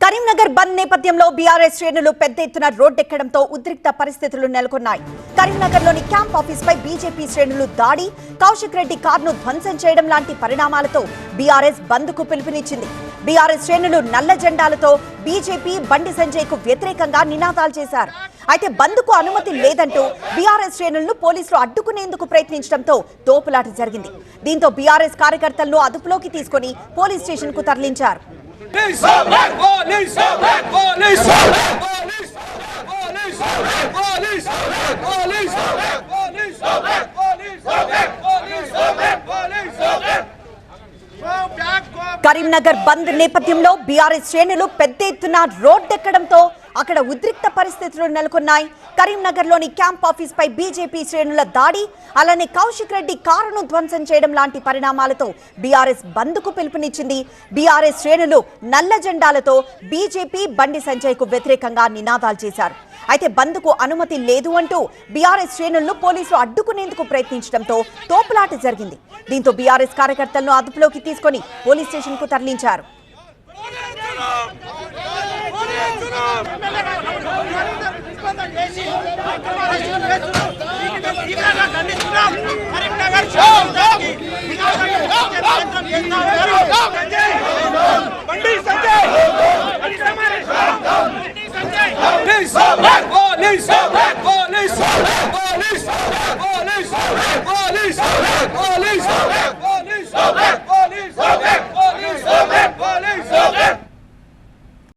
కరీంనగర్ బంద్ నేపథ్యంలో బీఆర్ఎస్ శ్రేణులు పెద్ద ఎత్తున రోడ్డెక్కడంతో ఉద్రిక్త పరిస్థితులు నెలకొన్నాయి. కరీంనగర్లోని క్యాంప్ ఆఫీస్పై బీజేపీ శ్రేణులు దాడి, కౌశిక్ రెడ్డి కారును ధ్వంసం చేయడం లాంటి పరిణామాలతో బీఆర్ఎస్ బంద్కు పిలుపునిచ్చింది. బీఆర్ఎస్ శ్రేణులు నల్ల జెండాలతో బీజేపీ బండి సంజయ్కు వ్యతిరేకంగా నినాదాలు చేశారు. అయితే బంద్కు అనుమతి లేదంటూ బీఆర్ఎస్ శ్రేణులను పోలీసులు అడ్డుకునేందుకు ప్రయత్నించడంతో తోపులాట జరిగింది. దీంతో బీఆర్ఎస్ కార్యకర్తలను అదుపులోకి తీసుకుని పోలీస్ స్టేషన్ కు తరలించారు. కరీంనగర్ బంద్ నేపథ్యంలో బీఆర్ఎస్ శ్రేణులు పెద్ద ఎత్తున రోడ్డెక్కడంతో అక్కడ ఉద్రిక్త పరిస్థితులు నెలకొన్నాయి. కరీంనగర్లోని క్యాంప్ ఆఫీస్ పై బీజేపీ శ్రేణుల దాడి, అలానే కౌశిక్ రెడ్డి కారును ధ్వంసం చేయడం లాంటి పరిణామాలతో బీఆర్ఎస్ బంద్కు పిలుపునిచ్చింది. బీఆర్ఎస్ శ్రేణులు నల్ల జెండాలతో బీజేపీ బండి సంజయ్కు వ్యతిరేకంగా నినాదాలు చేశారు. అయితే బంద్కు అనుమతి లేదు అంటూ బీఆర్ఎస్ శ్రేణులను పోలీసులు అడ్డుకునేందుకు ప్రయత్నించడంతో తోపులాట జరిగింది. దీంతో బీఆర్ఎస్ కార్యకర్తలను అదుపులోకి తీసుకుని పోలీస్ స్టేషన్ కు తరలించారు. Police!